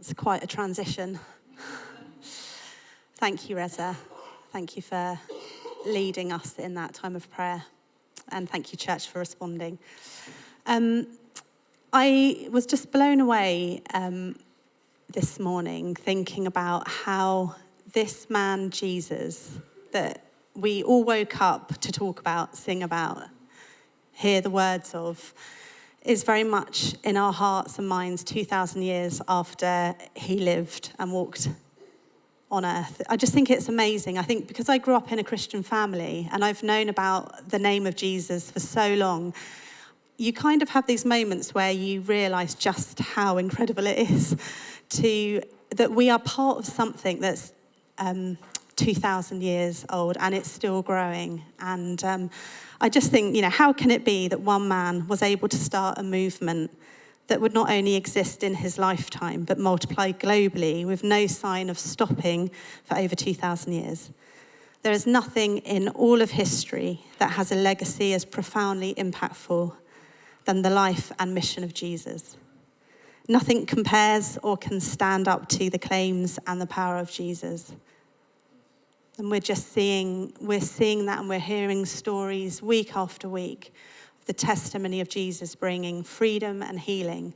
It's quite a transition. Thank you, Reza. Thank you for leading us in that time of prayer. And thank you, church, for responding. I was just blown away this morning thinking about how this man, Jesus, that we all woke up to talk about, sing about, hear the words of, is very much in our hearts and minds 2,000 years after he lived and walked on earth. I just think it's amazing. I think because I grew up in a Christian family and I've known about the name of Jesus for so long, you kind of have these moments where you realise just how incredible it is that we are part of something that's 2,000 years old and it's still growing. And I just think, how can it be that one man was able to start a movement that would not only exist in his lifetime, but multiply globally with no sign of stopping for over 2,000 years? There is nothing in all of history that has a legacy as profoundly impactful than the life and mission of Jesus. Nothing compares or can stand up to the claims and the power of Jesus. And we're seeing that, and we're hearing stories week after week of the testimony of Jesus bringing freedom and healing.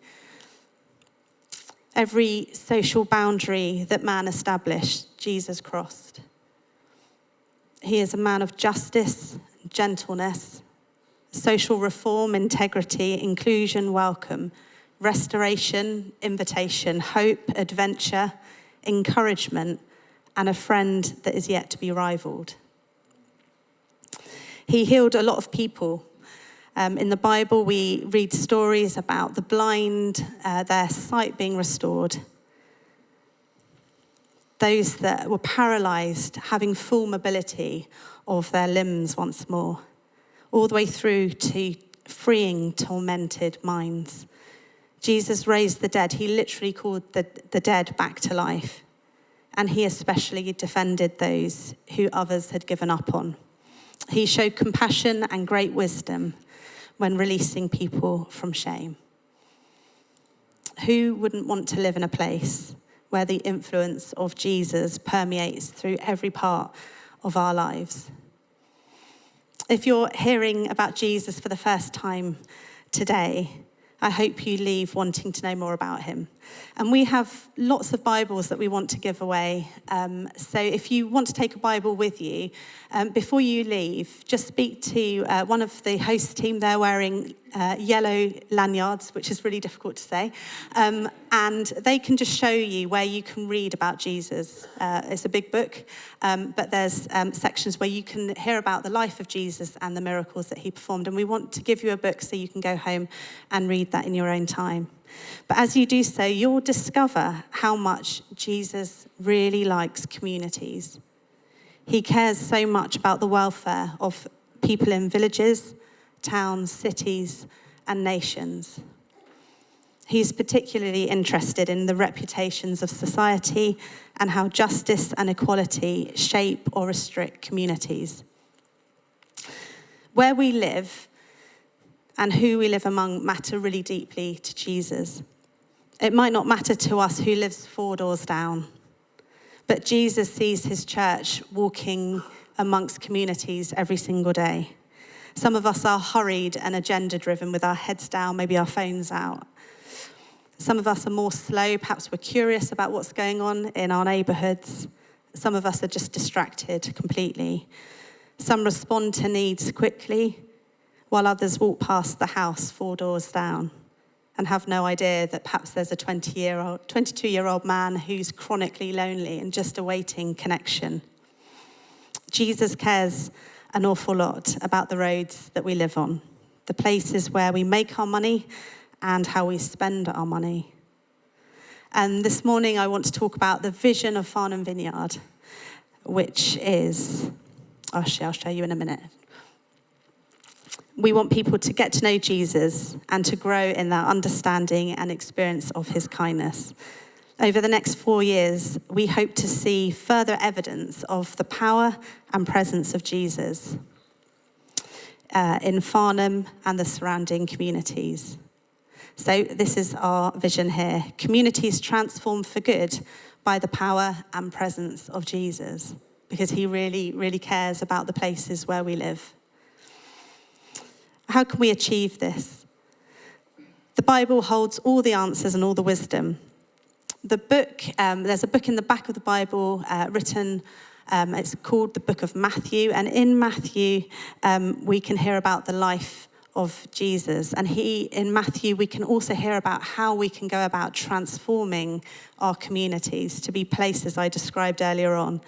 Every social boundary that man established, Jesus crossed. He is a man of justice, gentleness, social reform, integrity, inclusion, welcome, restoration, invitation, hope, adventure, encouragement, and a friend that is yet to be rivaled. He healed a lot of people. In the Bible, we read stories about the blind, their sight being restored. Those that were paralyzed having full mobility of their limbs once more, all the way through to freeing tormented minds. Jesus raised the dead. He literally called the dead back to life. And he especially defended those who others had given up on. He showed compassion and great wisdom when releasing people from shame. Who wouldn't want to live in a place where the influence of Jesus permeates through every part of our lives? If you're hearing about Jesus for the first time today, I hope you leave wanting to know more about him. And we have lots of Bibles that we want to give away. So if you want to take a Bible with you, before you leave, just speak to one of the host team. They're wearing yellow lanyards, which is really difficult to say. And they can just show you where you can read about Jesus. It's a big book, but there's sections where you can hear about the life of Jesus and the miracles that he performed. And we want to give you a book so you can go home and read that in your own time. But as you do so, you'll discover how much Jesus really likes communities. He cares so much about the welfare of people in villages, towns, cities, and nations. He's particularly interested in the reputations of society and how justice and equality shape or restrict communities. Where we live and who we live among matter really deeply to Jesus. It might not matter to us who lives 4 doors down, but Jesus sees his church walking amongst communities every single day. Some of us are hurried and agenda-driven with our heads down, maybe our phones out. Some of us are more slow, perhaps we're curious about what's going on in our neighbourhoods. Some of us are just distracted completely. Some respond to needs quickly, while others walk past the house 4 doors down and have no idea that perhaps there's a 22-year-old man who's chronically lonely and just awaiting connection. Jesus cares an awful lot about the roads that we live on, the places where we make our money and how we spend our money. And this morning I want to talk about the vision of Farnham Vineyard, which is, I'll show you in a minute. We want people to get to know Jesus and to grow in their understanding and experience of his kindness. Over the next 4 years, we hope to see further evidence of the power and presence of Jesus in Farnham and the surrounding communities. So this is our vision here. Communities transformed for good by the power and presence of Jesus, because he really, really cares about the places where we live. How can we achieve this? The Bible holds all the answers and all the wisdom. The book, there's a book in the back of the Bible written, it's called the Book of Matthew. And in Matthew, we can hear about the life of Jesus. And in Matthew, we can also hear about how we can go about transforming our communities to be places I described earlier on.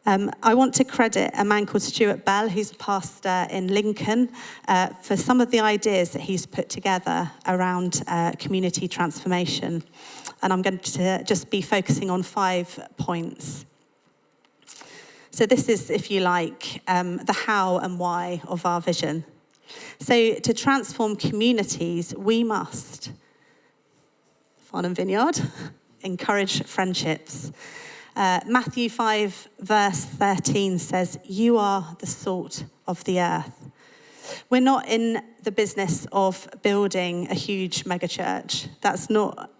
I want to credit a man called Stuart Bell, who's a pastor in Lincoln, for some of the ideas that he's put together around community transformation. And I'm going to just be focusing on 5 points. So this is, if you like, the how and why of our vision. So to transform communities, we must, Farnham Vineyard, encourage friendships. Matthew 5 verse 13 says, "You are the salt of the earth." We're not in the business of building a huge megachurch. That's not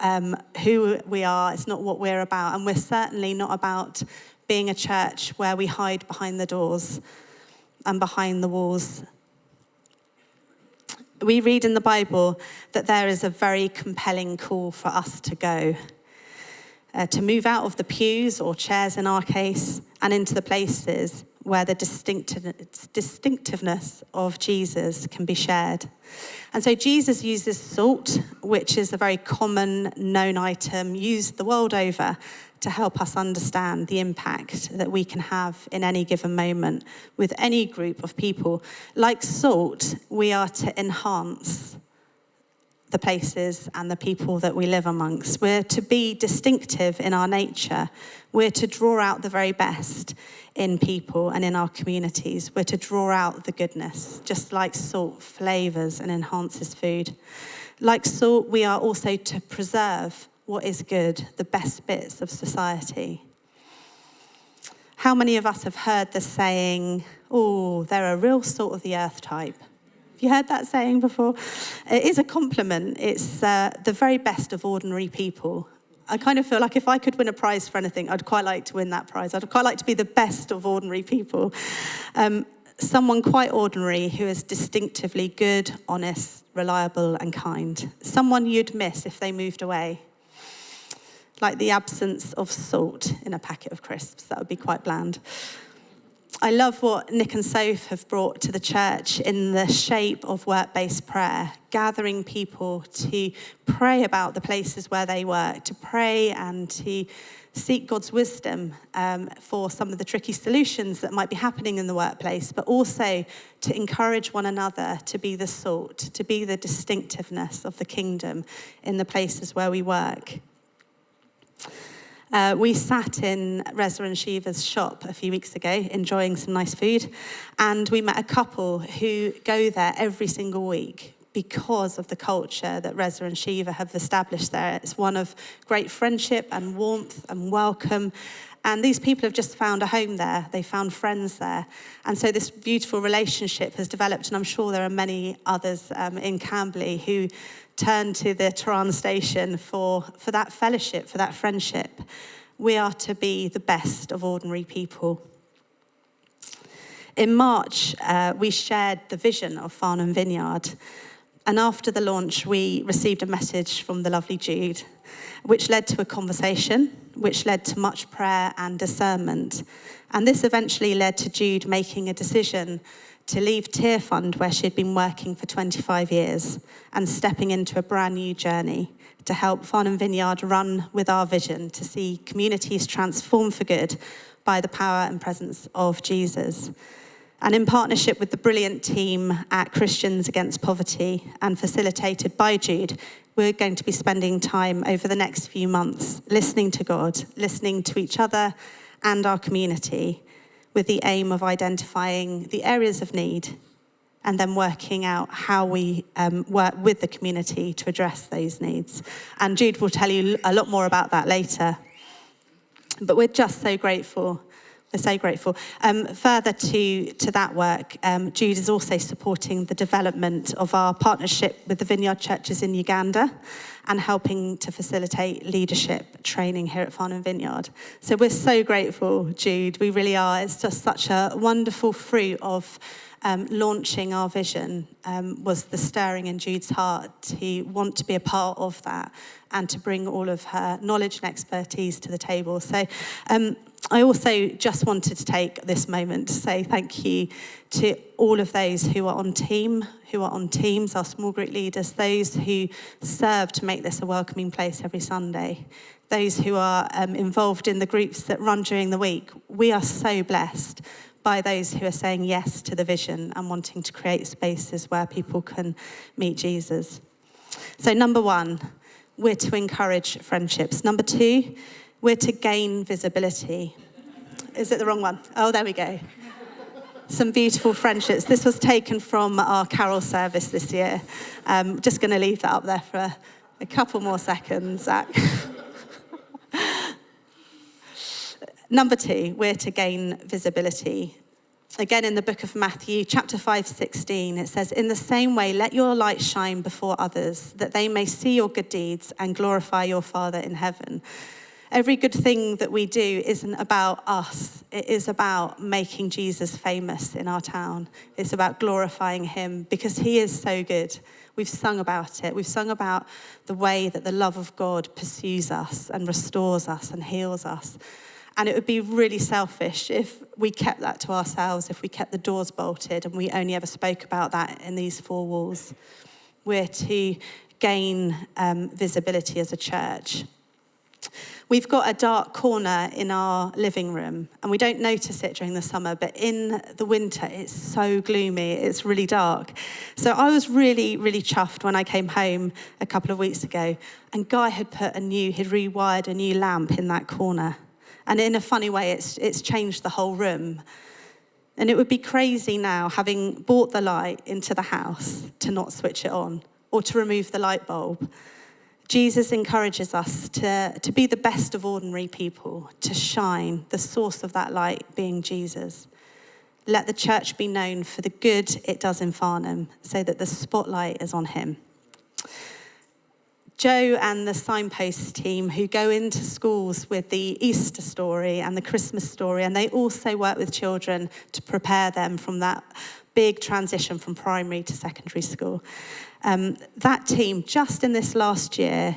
who we are. It's not what we're about. And we're certainly not about being a church where we hide behind the doors and behind the walls. We read in the Bible that there is a very compelling call for us to go, to move out of the pews or chairs in our case and into the places where the distinctiveness of Jesus can be shared. And so Jesus uses salt, which is a very common known item used the world over, to help us understand the impact that we can have in any given moment with any group of people. Like salt, we are to enhance the places and the people that we live amongst. We're to be distinctive in our nature. We're to draw out the very best in people and in our communities. We're to draw out the goodness, just like salt flavors and enhances food. Like salt, we are also to preserve what is good, the best bits of society. How many of us have heard the saying, "Oh, they're a real salt of the earth type"? Have you heard that saying before? It is a compliment. It's the very best of ordinary people. I kind of feel like if I could win a prize for anything, I'd quite like to win that prize. I'd quite like to be the best of ordinary people. Someone quite ordinary who is distinctively good, honest, reliable, and kind. Someone you'd miss if they moved away. Like the absence of salt in a packet of crisps. That would be quite bland. I love what Nick and Soph have brought to the church in the shape of work-based prayer, gathering people to pray about the places where they work, to pray and to seek God's wisdom for some of the tricky solutions that might be happening in the workplace, but also to encourage one another to be the salt, to be the distinctiveness of the kingdom in the places where we work. We sat in Reza and Shiva's shop a few weeks ago, enjoying some nice food, and we met a couple who go there every single week because of the culture that Reza and Shiva have established there. It's one of great friendship and warmth and welcome, and these people have just found a home there. They found friends there, and so this beautiful relationship has developed, and I'm sure there are many others in Camberley who turn to the Tehran station for that fellowship, for that friendship. We are to be the best of ordinary people. In March, we shared the vision of Farnham Vineyard. And after the launch, we received a message from the lovely Jude, which led to a conversation, which led to much prayer and discernment. And this eventually led to Jude making a decision to leave Tear Fund, where she'd been working for 25 years, and stepping into a brand new journey to help Farnham Vineyard run with our vision to see communities transformed for good by the power and presence of Jesus. And in partnership with the brilliant team at Christians Against Poverty and facilitated by Jude, we're going to be spending time over the next few months listening to God, listening to each other and our community, with the aim of identifying the areas of need and then working out how we work with the community to address those needs. And Jude will tell you a lot more about that later. But we're just so grateful. We're so grateful. Further to that work, Jude is also supporting the development of our partnership with the Vineyard churches in Uganda and helping to facilitate leadership training here at Farnham Vineyard. So we're so grateful, Jude. We really are. It's just such a wonderful fruit of launching our vision, was the stirring in Jude's heart to want to be a part of that and to bring all of her knowledge and expertise to the table. So I also just wanted to take this moment to say thank you to all of those who are on teams, our small group leaders, those who serve to make this a welcoming place every Sunday, those who are involved in the groups that run during the week. We are so blessed by those who are saying yes to the vision and wanting to create spaces where people can meet Jesus. So number one, we're to encourage friendships. Number two, we're to gain visibility. Is it the wrong one? Oh, there we go. Some beautiful friendships. This was taken from our carol service this year. Just going to leave that up there for a couple more seconds, Zach. Number two, we're to gain visibility. Again, in the book of Matthew, chapter 5:16, it says, "In the same way, let your light shine before others, that they may see your good deeds and glorify your Father in heaven." Every good thing that we do isn't about us. It is about making Jesus famous in our town. It's about glorifying him because he is so good. We've sung about it. We've sung about the way that the love of God pursues us and restores us and heals us. And it would be really selfish if we kept that to ourselves, if we kept the doors bolted and we only ever spoke about that in these four walls. We're to gain visibility as a church. We've got a dark corner in our living room, and we don't notice it during the summer, but in the winter, it's so gloomy, it's really dark. So I was really, really chuffed when I came home a couple of weeks ago, and Guy had he'd rewired a new lamp in that corner. And in a funny way, it's changed the whole room. And it would be crazy now, having brought the light into the house, to not switch it on or to remove the light bulb. Jesus encourages us to be the best of ordinary people, to shine, the source of that light being Jesus. Let the church be known for the good it does in Farnham, so that the spotlight is on him. Joe and the Signpost team, who go into schools with the Easter story and the Christmas story, and they also work with children to prepare them from that big transition from primary to secondary school. That team, just in this last year,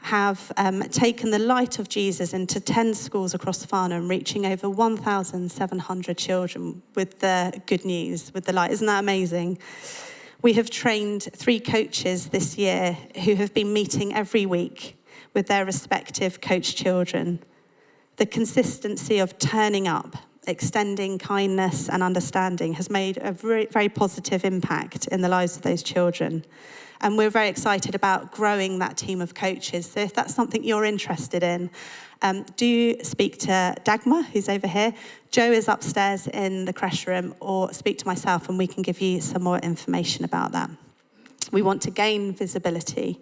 have taken the light of Jesus into 10 schools across Farnham, reaching over 1,700 children with the good news, with the light. Isn't that amazing? We have trained 3 coaches this year who have been meeting every week with their respective coach children. The consistency of turning up, extending kindness and understanding has made a very, very positive impact in the lives of those children. And we're very excited about growing that team of coaches. So if that's something you're interested in, do speak to Dagmar, who's over here. Joe is upstairs in the crash room, or speak to myself and we can give you some more information about that. We want to gain visibility,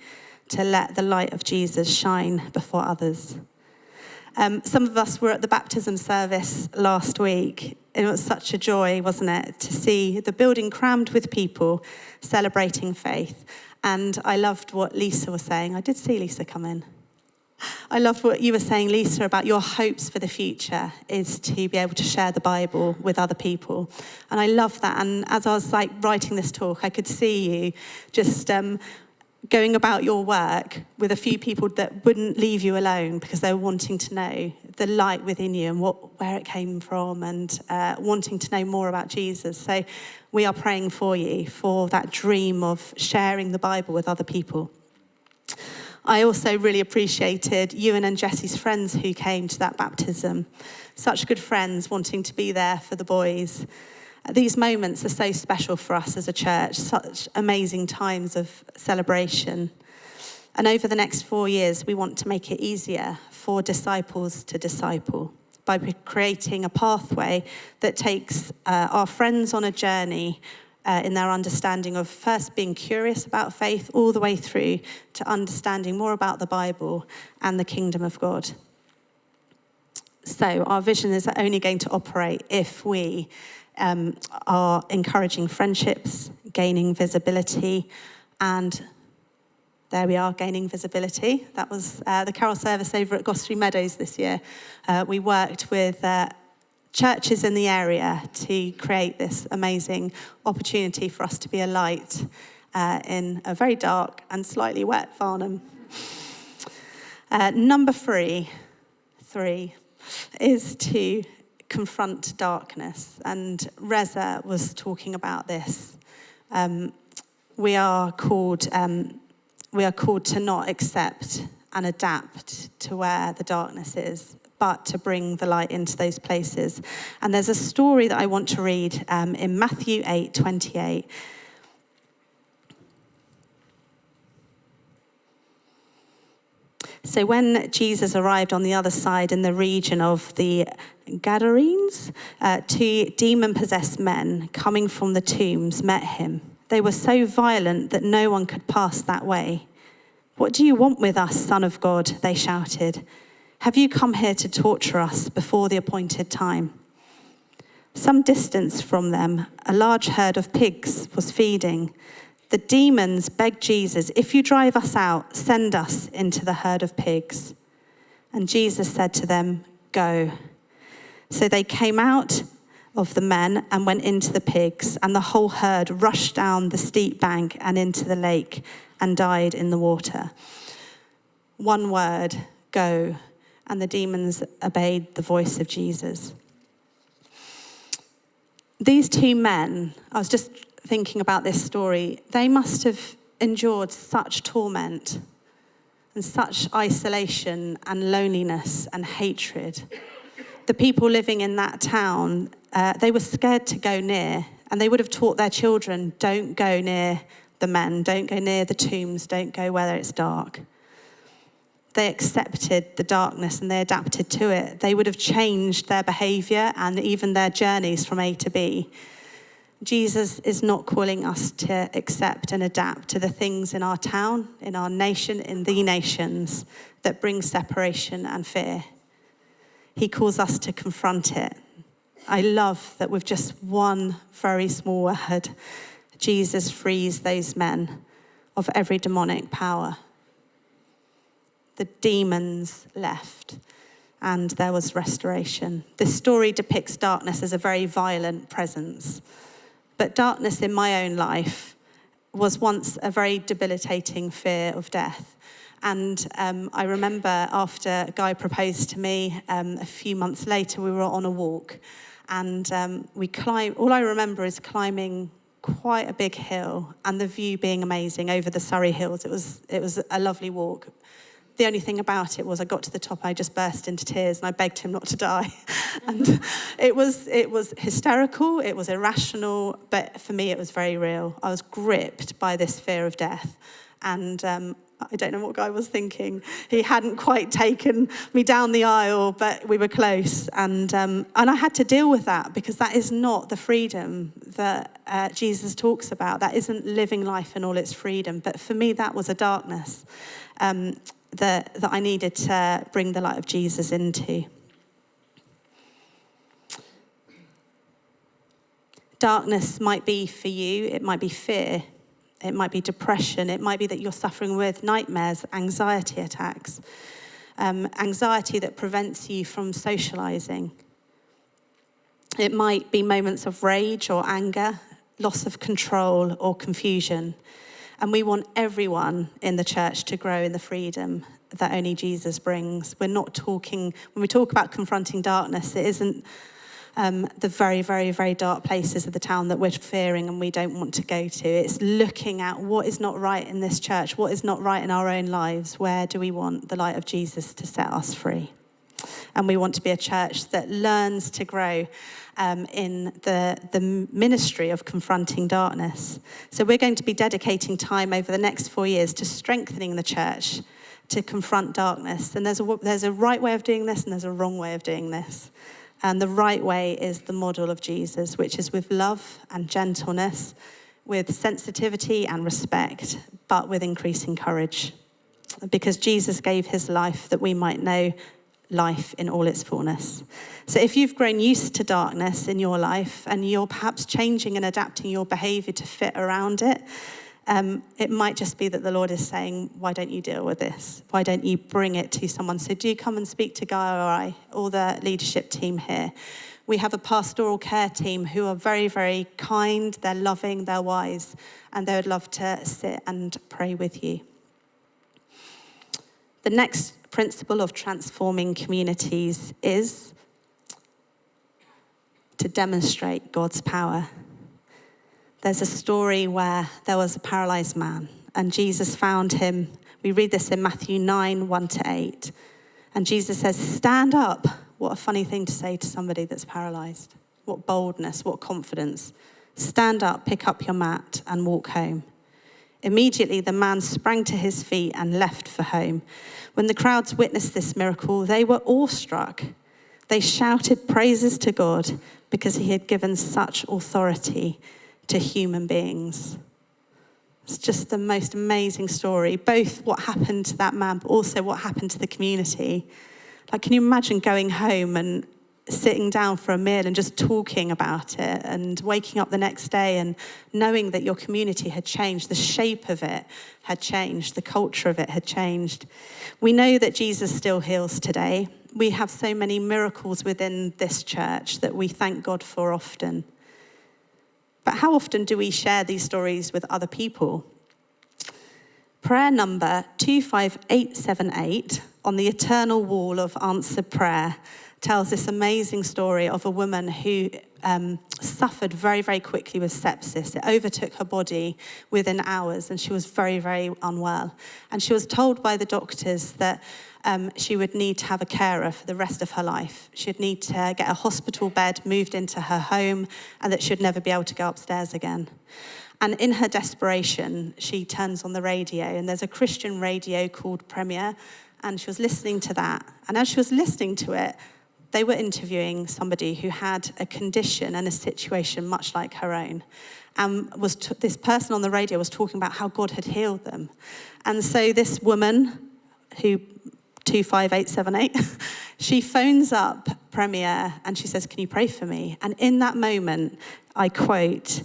to let the light of Jesus shine before others. Some of us were at the baptism service last week. It was such a joy, wasn't it, to see the building crammed with people celebrating faith. And I loved what Lisa was saying. I did see Lisa come in. I loved what you were saying, Lisa, about your hopes for the future is to be able to share the Bible with other people. And I love that. And as I was writing this talk, I could see you just going about your work with a few people that wouldn't leave you alone because they were wanting to know the light within you and where it came from, and wanting to know more about Jesus. So we are praying for you for that dream of sharing the Bible with other people. I also really appreciated Ewan and Jesse's friends who came to that baptism. Such good friends wanting to be there for the boys. These moments are so special for us as a church, such amazing times of celebration. And over the next 4 years, we want to make it easier for disciples to disciple by creating a pathway that takes our friends on a journey in their understanding of first being curious about faith all the way through to understanding more about the Bible and the kingdom of God. So our vision is only going to operate if we are encouraging friendships, gaining visibility, and there we are, gaining visibility. That was the carol service over at Gostrey Meadows this year. We worked with churches in the area to create this amazing opportunity for us to be a light in a very dark and slightly wet Farnham. Number three is to confront darkness. And Reza was talking about this. We are called to not accept and adapt to where the darkness is, but to bring the light into those places. And there's a story that I want to read in Matthew 8:28. So when Jesus arrived on the other side in the region of the Gadarenes, 2 demon-possessed men coming from the tombs met him. They were so violent that no one could pass that way. "What do you want with us, Son of God?" they shouted. "Have you come here to torture us before the appointed time?" Some distance from them, a large herd of pigs was feeding. The demons begged Jesus, "If you drive us out, send us into the herd of pigs." And Jesus said to them, "Go." So they came out of the men and went into the pigs, and the whole herd rushed down the steep bank and into the lake and died in the water. One word, go, and the demons obeyed the voice of Jesus. These 2 men, I was just thinking about this story, they must have endured such torment and such isolation and loneliness and hatred. The people living in that town, they were scared to go near, and they would have taught their children, don't go near the men, don't go near the tombs, don't go where it's dark. They accepted the darkness and they adapted to it. They would have changed their behavior and even their journeys from A to B. Jesus is not calling us to accept and adapt to the things in our town, in our nation, in the nations that bring separation and fear. He calls us to confront it. I love that with just one very small word, Jesus frees those men of every demonic power. The demons left and there was restoration. This story depicts darkness as a very violent presence. But darkness in my own life was once a very debilitating fear of death. And I remember after Guy proposed to me, a few months later, we were on a walk. And we climbed, all I remember is climbing quite a big hill and the view being amazing over the Surrey Hills. It was a lovely walk. The only thing about it was I got to the top, I just burst into tears and I begged him not to die. And it was hysterical, it was irrational, but for me it was very real. I was gripped by this fear of death. And I don't know what Guy was thinking. He hadn't quite taken me down the aisle, but we were close. And I had to deal with that because that is not the freedom that Jesus talks about. That isn't living life in all its freedom. But for me, that was a darkness that I needed to bring the light of Jesus into. Darkness might be for you, it might be fear, it might be depression, it might be that you're suffering with nightmares, anxiety attacks, anxiety that prevents you from socialising. It might be moments of rage or anger, loss of control or confusion. And we want everyone in the church to grow in the freedom that only Jesus brings. We're not talking, when we talk about confronting darkness, it isn't the very, very, very dark places of the town that we're fearing and we don't want to go to. It's looking at what is not right in this church, what is not right in our own lives. Where do we want the light of Jesus to set us free? And we want to be a church that learns to grow in the ministry of confronting darkness. So we're going to be dedicating time over the next 4 years to strengthening the church to confront darkness. And there's a right way of doing this and there's a wrong way of doing this. And the right way is the model of Jesus, which is with love and gentleness, with sensitivity and respect, but with increasing courage. Because Jesus gave his life that we might know life in all its fullness. So if you've grown used to darkness in your life and you're perhaps changing and adapting your behavior to fit around it, it might just be that the Lord is saying, why don't you deal with this? Why don't you bring it to someone? So do come and speak to Guy or I, or the leadership team here. We have a pastoral care team who are very, very kind, they're loving, they're wise, and they would love to sit and pray with you. The next principle of transforming communities is to demonstrate God's power. There's a story where there was a paralyzed man and Jesus found him. We read this in Matthew 9, 1-8. And Jesus says, stand up. What a funny thing to say to somebody that's paralyzed. What boldness, what confidence. Stand up, pick up your mat and walk home. Immediately the man sprang to his feet and left for home. When the crowds witnessed this miracle, they were awestruck. They shouted praises to God because he had given such authority to human beings. It's just the most amazing story, both what happened to that man, but also what happened to the community. Like, can you imagine going home and sitting down for a meal and just talking about it and waking up the next day and knowing that your community had changed, the shape of it had changed, the culture of it had changed. We know that Jesus still heals today. We have so many miracles within this church that we thank God for often. But how often do we share these stories with other people? Prayer number 25878 on the eternal wall of answered prayer tells this amazing story of a woman who suffered very, very quickly with sepsis. It overtook her body within hours and she was very, very unwell. And she was told by the doctors that she would need to have a carer for the rest of her life. She'd need to get a hospital bed moved into her home and that she'd never be able to go upstairs again. And in her desperation, she turns on the radio and there's a Christian radio called Premier and she was listening to that. And as she was listening to it, they were interviewing somebody who had a condition and a situation much like her own. And this person on the radio was talking about how God had healed them. And so this woman, who 25878, she phones up Premier and she says, can you pray for me? And in that moment, I quote,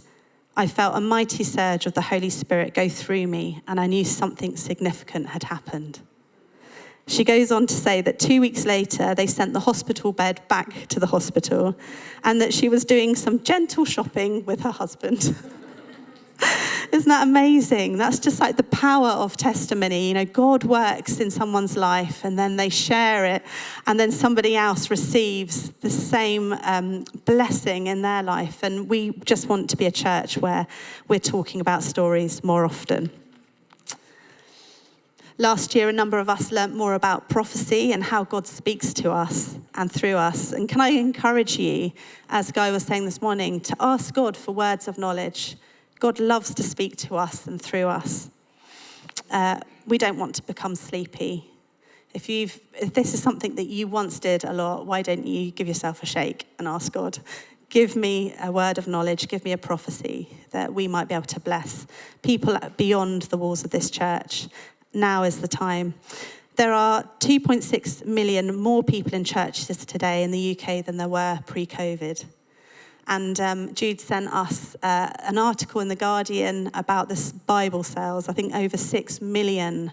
I felt a mighty surge of the Holy Spirit go through me and I knew something significant had happened. She goes on to say that 2 weeks later, they sent the hospital bed back to the hospital and that she was doing some gentle shopping with her husband. Isn't that amazing? That's just like the power of testimony. You know, God works in someone's life and then they share it and then somebody else receives the same blessing in their life. And we just want to be a church where we're talking about stories more often. Last year, a number of us learnt more about prophecy and how God speaks to us and through us. And can I encourage you, as Guy was saying this morning, to ask God for words of knowledge. God loves to speak to us and through us. We don't want to become sleepy. If this is something that you once did a lot, why don't you give yourself a shake and ask God, give me a word of knowledge, give me a prophecy that we might be able to bless people beyond the walls of this church. Now is the time. There are 2.6 million more people in churches today in the UK than there were pre-COVID. And Jude sent us an article in The Guardian about this Bible sales. I think over £6 million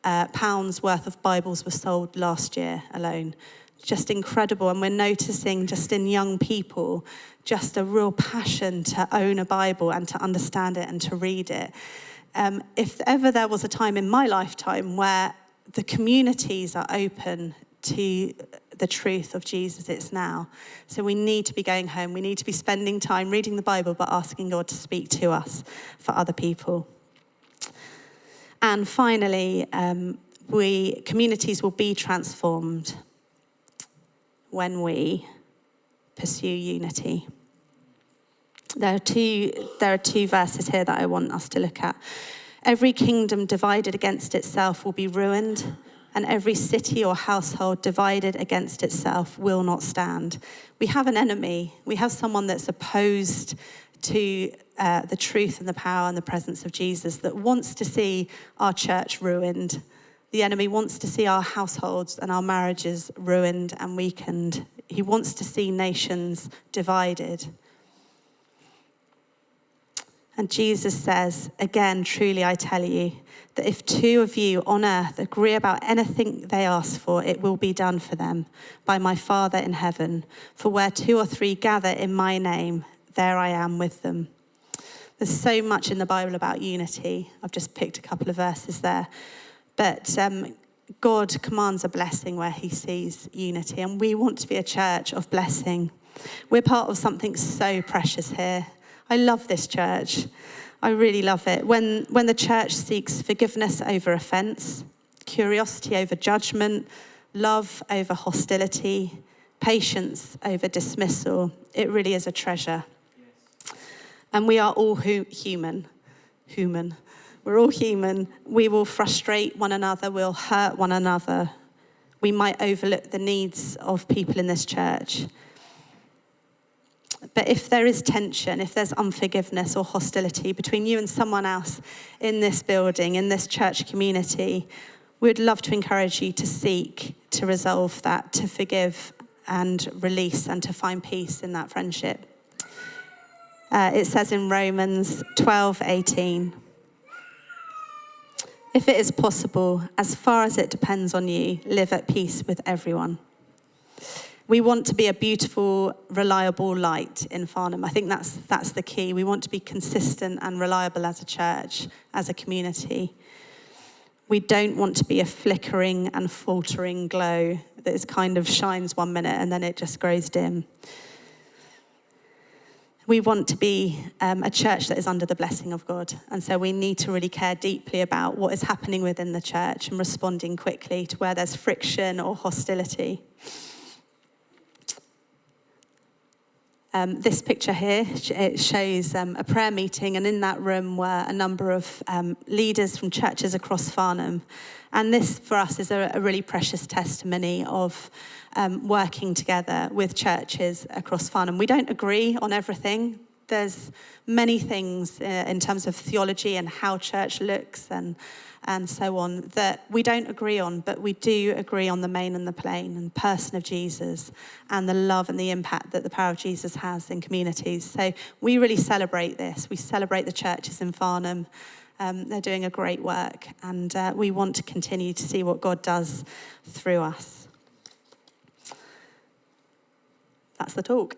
pounds worth of Bibles were sold last year alone. Just incredible. And we're noticing just in young people, just a real passion to own a Bible and to understand it and to read it. If ever there was a time in my lifetime where the communities are open to the truth of Jesus, it's now. So we need to be going home. We need to be spending time reading the Bible, but asking God to speak to us for other people. And finally, communities will be transformed when we pursue unity. There are two verses here that I want us to look at. Every kingdom divided against itself will be ruined, and every city or household divided against itself will not stand. We have an enemy. We have someone that's opposed to the truth and the power and the presence of Jesus, that wants to see our church ruined, The enemy wants to see our households and our marriages ruined and weakened. He wants to see nations divided. And Jesus says, again, truly I tell you, that if two of you on earth agree about anything they ask for, it will be done for them by my Father in heaven. For where two or three gather in my name, there I am with them. There's so much in the Bible about unity. I've just picked a couple of verses there. But God commands a blessing where he sees unity. And we want to be a church of blessing. We're part of something so precious here. I love this church. I really love it. When the church seeks forgiveness over offence, curiosity over judgment, love over hostility, patience over dismissal, it really is a treasure. Yes. And we are all human. We're all human. We will frustrate one another. We'll hurt one another. We might overlook the needs of people in this church. But if there is tension, if there's unforgiveness or hostility between you and someone else in this building, in this church community, we'd love to encourage you to seek to resolve that, to forgive and release and to find peace in that friendship. It says in Romans 12:18, if it is possible, as far as it depends on you, live at peace with everyone. We want to be a beautiful, reliable light in Farnham. I think that's the key. We want to be consistent and reliable as a church, as a community. We don't want to be a flickering and faltering glow that is kind of shines 1 minute and then it just grows dim. We want to be a church that is under the blessing of God. And so we need to really care deeply about what is happening within the church and responding quickly to where there's friction or hostility. This picture here, it shows a prayer meeting, and in that room were a number of leaders from churches across Farnham. And this, for us, is a really precious testimony of working together with churches across Farnham. We don't agree on everything. There's many things in terms of theology and how church looks and so on that we don't agree on, but we do agree on the main and the plain and person of Jesus and the love and the impact that the power of Jesus has in communities. So we really celebrate this. We celebrate the churches in Farnham. They're doing a great work, and we want to continue to see what God does through us. That's the talk.